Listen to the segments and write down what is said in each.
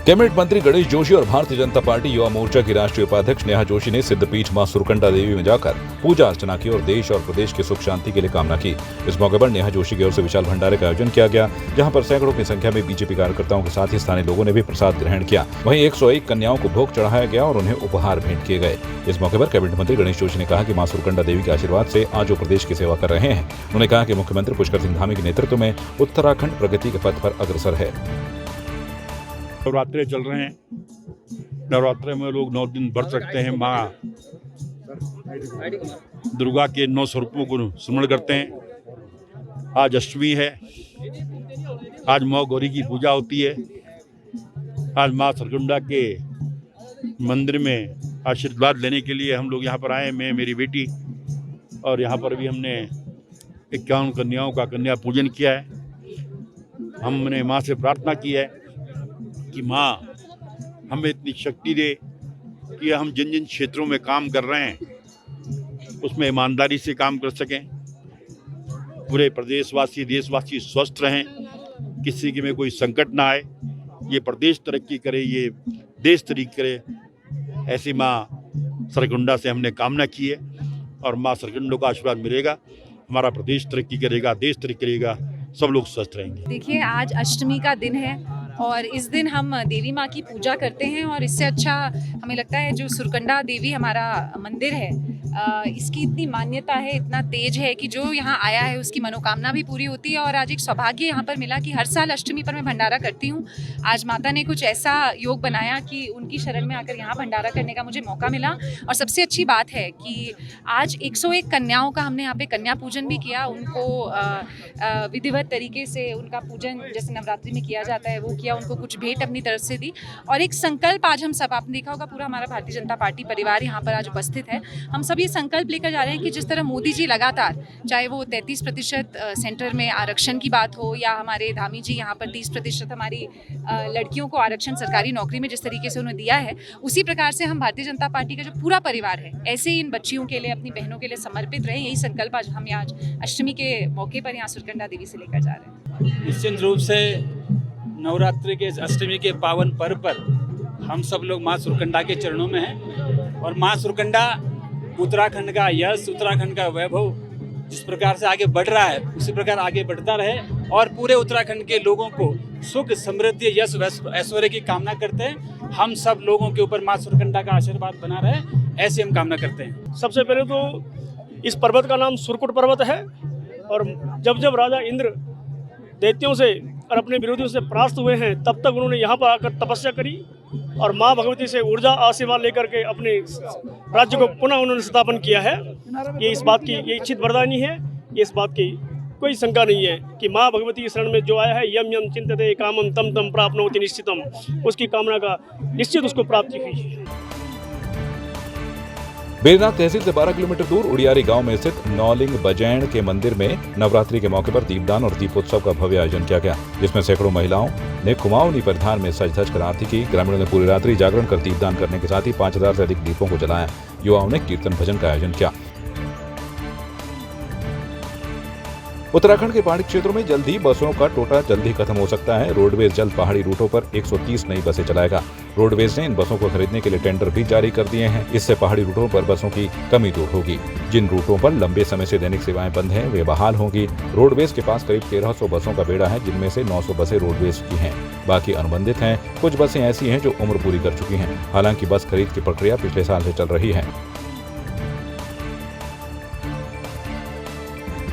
Cabinet मंत्री गणेश जोशी और Bharatiya Janata party Yuva Morcha की राष्ट्रीय उपाध्यक्ष नेहा जोशी ने सिद्धपीठ मां सुरकंडा देवी में जाकर पूजा अर्चना की और देश और प्रदेश की सुख शांति के लिए कामना की। इस मौके पर नेहा जोशी की ओर से विशाल भंडारे का आयोजन किया गया, जहां पर सैकड़ों की संख्या में बीजेपी कार्यकर्ताओं के साथ ही स्थानीय लोगों ने भी प्रसाद ग्रहण किया। वहीं 101 कन्याओं को भोग चढ़ाया गया और उन्हें उपहार भेंट किए गए। इस मौके पर कैबिनेट मंत्री गणेश जोशी ने कहा कि मां सुरकंडा देवी के आशीर्वाद से आज वो प्रदेश की सेवा कर रहे हैं। उन्होंने कहा कि मुख्यमंत्री पुष्कर सिंह धामी के नेतृत्व में उत्तराखंड प्रगति के पथ पर अग्रसर है। नवरात्रे चल रहे हैं। नवरात्रे में लोग 9 दिन व्रत रखते हैं। माँ दुर्गा के 9 स्वरूपों को स्मरण करते हैं। आज अष्टमी है। आज माँ गौरी की पूजा होती है। आज माँ सुरकंडा के मंदिर में आशीर्वाद लेने के लिए हम लोग यहाँ पर आए। मैं, मेरी बेटी, और यहाँ पर भी हमने 51 कन्याओं का कन्या पूजन किया है। हमने माँ से प्रार्थना की है कि माँ हमें इतनी शक्ति दे कि हम जिन जिन क्षेत्रों में काम कर रहे हैं उसमें ईमानदारी से काम कर सकें। पूरे प्रदेशवासी, देशवासी स्वस्थ रहें, किसी के में कोई संकट ना आए, ये प्रदेश तरक्की करे, ये देश तरक्की करे। ऐसी माँ सुरकंडा से हमने कामना की है और माँ सुरकंडा का आशीर्वाद मिलेगा, हमारा प्रदेश तरक्की करेगा, देश तरक्की करेगा, सब लोग स्वस्थ रहेंगे। देखिए, आज अष्टमी का दिन है और इस दिन हम देवी माँ की पूजा करते हैं और इससे अच्छा हमें लगता है जो सुरकंडा देवी हमारा मंदिर है, इसकी इतनी मान्यता है, इतना तेज है कि जो यहाँ आया है उसकी मनोकामना भी पूरी होती है। और आज एक सौभाग्य यहाँ पर मिला कि हर साल अष्टमी पर मैं भंडारा करती हूँ। आज माता ने कुछ ऐसा योग बनाया कि उनकी शरण में आकर यहाँ भंडारा करने का मुझे मौका मिला। और सबसे अच्छी बात है कि आज 101 कन्याओं का हमने यहाँ पे कन्या पूजन भी किया। उनको विधिवत तरीके से उनका पूजन जैसे नवरात्रि में किया जाता है वो किया, उनको कुछ भेंट अपनी तरफ से दी। और एक संकल्प आज हम सब, आपने देखा होगा पूरा हमारा भारतीय जनता पार्टी परिवार यहाँ पर आज उपस्थित है। हम सब ये संकल्प लेकर जा रहे हैं कि जिस तरह मोदी जी लगातार, चाहे वो 33% सेंटर में आरक्षण की बात हो या हमारे धामी जी यहाँ पर 30% हमारी लड़कियों को आरक्षण सरकारी नौकरी में जिस तरीके से उन्होंने दिया है, उसी प्रकार से हम भारतीय जनता पार्टी का जो पूरा परिवार है ऐसे ही इन बच्चियों के लिए, अपनी बहनों के लिए समर्पित रहे। यही संकल्प आज हम आज अष्टमी के मौके पर यहाँ सुरकंडा देवी से लेकर जा रहे हैं। निश्चित रूप से नवरात्रि के अष्टमी के पावन पर्व पर हम सब लोग माँ सुरकंडा के चरणों में हैं और माँ सुरकंडा उत्तराखंड का यश, उत्तराखंड का वैभव जिस प्रकार से आगे बढ़ रहा है उसी प्रकार आगे बढ़ता रहे और पूरे उत्तराखंड के लोगों को सुख, समृद्धि, यश, ऐश्वर्य की कामना करते हैं। हम सब लोगों के ऊपर माँ सुरकंडा का आशीर्वाद बना रहे, ऐसे हम कामना करते हैं। सबसे पहले तो इस पर्वत का नाम सुरकुट पर्वत है और जब जब राजा इंद्र दैत्यों से और अपने विरोधियों से परास्त हुए हैं तब तक उन्होंने यहाँ पर आकर तपस्या करी और माँ भगवती से ऊर्जा आशीर्वाद लेकर के अपने राज्य को पुनः उन्होंने स्थापन किया है। ये इस बात की ये इच्छित वरदानी है, ये इस बात की कोई शंका नहीं है कि माँ भगवती की शरण में जो आया है, यम यम चिंतते कामम तम तम प्राप्नोति निश्चितम, उसकी कामना का निश्चित उसको प्राप्ति हुई है। बेरनाथ तहसील से 12 किलोमीटर दूर उड़ियारी गांव में स्थित नौलिंग बजैण के मंदिर में नवरात्रि के मौके पर दीपदान और दीपोत्सव का भव्य आयोजन किया गया, जिसमें सैकड़ों महिलाओं ने कुमाऊनी परिधान में सज धज कर आरती की। ग्रामीणों ने पूरी रात्रि जागरण कर दीपदान करने के साथ ही 5000 से अधिक दीपों को जलाया। युवाओं ने कीर्तन भजन का आयोजन किया। उत्तराखंड के पहाड़ी क्षेत्रों में जल्द ही बसों का कोटा जल्द ही खत्म हो सकता है। रोडवेज जल्द पहाड़ी रूटों पर 130 नई बसें चलाएगा। रोडवेज ने इन बसों को खरीदने के लिए टेंडर भी जारी कर दिए हैं। इससे पहाड़ी रूटों पर बसों की कमी दूर होगी। जिन रूटों पर लंबे समय से दैनिक सेवाएं बंद हैं वे बहाल होंगी। रोडवेज के पास करीब 1300 बसों का बेड़ा है, जिनमें से 900 बसें रोडवेज की हैं, बाकी अनुबंधित हैं। कुछ बसें ऐसी हैं जो उम्र पूरी कर चुकी हैं। हालांकि बस खरीद की प्रक्रिया पिछले साल से चल रही है।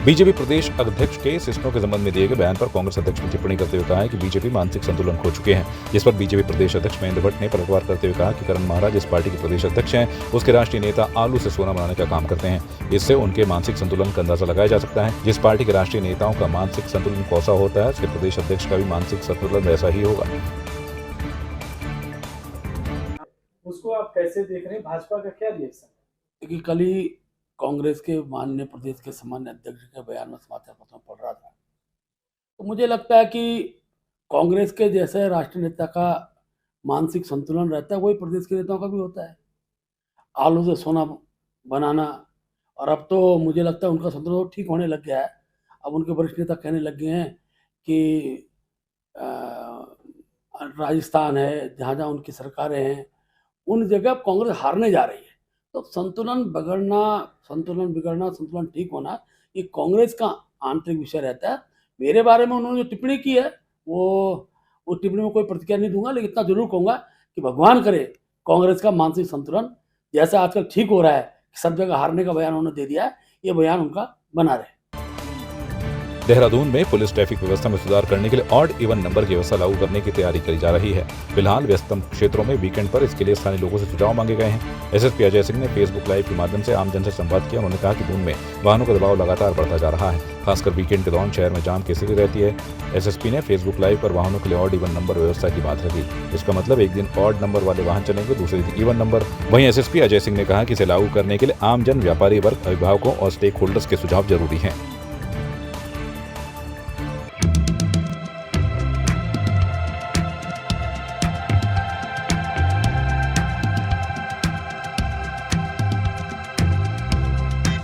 बीजेपी प्रदेश अध्यक्ष के शिष्टों के संबंध में दिए गए बयान पर कांग्रेस अध्यक्ष ने टिप्पणी करते हुए कहा है कि बीजेपी मानसिक संतुलन खो चुके हैं, जिस पर बीजेपी प्रदेश अध्यक्ष महेंद्र भट्ट ने पलटवार करते हुए कहा कि करण महाराज जिस पार्टी के प्रदेश अध्यक्ष हैं उसके राष्ट्रीय नेता आलू से सोना बनाने का काम करते हैं। इससे उनके मानसिक संतुलन का अंदाजा लगाया जा सकता है। जिस पार्टी के राष्ट्रीय नेताओं का मानसिक संतुलन कैसा होता है, उसके प्रदेश अध्यक्ष का भी मानसिक संतुलन वैसा ही होगा। उसको आप कैसे देख रहे हैं? भाजपा का क्या रिएक्शन? देखिए, कल ही कांग्रेस के माननीय प्रदेश के सामान्य अध्यक्ष के बयान में समाचार पत्रों में पढ़ रहा था, तो मुझे लगता है कि कांग्रेस के जैसे राष्ट्रीय नेता का मानसिक संतुलन रहता है वही प्रदेश के नेताओं का भी होता है। आलू से सोना बनाना, और अब तो मुझे लगता है उनका संतुलन ठीक होने लग गया है। अब उनके वरिष्ठ नेता कहने लग गए हैं कि राजस्थान है, जहाँ जहाँ उनकी सरकारें हैं, उन जगह कांग्रेस हारने जा रही है। तो संतुलन बिगड़ना, संतुलन ठीक होना, ये कांग्रेस का आंतरिक विषय रहता है। मेरे बारे में उन्होंने जो टिप्पणी की है, वो टिप्पणी में कोई प्रतिक्रिया नहीं दूंगा, लेकिन इतना जरूर कहूँगा कि भगवान करे कांग्रेस का मानसिक संतुलन जैसा आजकल ठीक हो रहा है, सब जगह हारने का बयान उन्होंने दे दिया है, ये बयान उनका बना रहे। देहरादून में पुलिस ट्रैफिक व्यवस्था में सुधार करने के लिए ऑड इवन नंबर की व्यवस्था लागू करने की तैयारी करी जा रही है। फिलहाल व्यस्तम क्षेत्रों में वीकेंड पर इसके लिए स्थानीय लोगों से सुझाव मांगे गए हैं। एसएसपी अजय सिंह ने फेसबुक लाइव के माध्यम से आमजन से संवाद किया। उन्होंने कहा कि दून में वाहनों का दबाव लगातार बढ़ता जा रहा है, खासकर वीकेंड के दौरान शहर में जाम की स्थिति रहती है। एसएसपी ने फेसबुक लाइव पर वाहनों के लिए ऑड इवन नंबर व्यवस्था की बात रखी। इसका मतलब एक दिन ऑड नंबर वाले वाहन चलेंगे, दूसरे दिन इवन नंबर। वहीं एसएसपी अजय सिंह ने कहा कि इसे लागू करने के लिए आमजन, व्यापारी वर्ग, अभिभावकों और स्टेक होल्डर्स के सुझाव जरूरी हैं।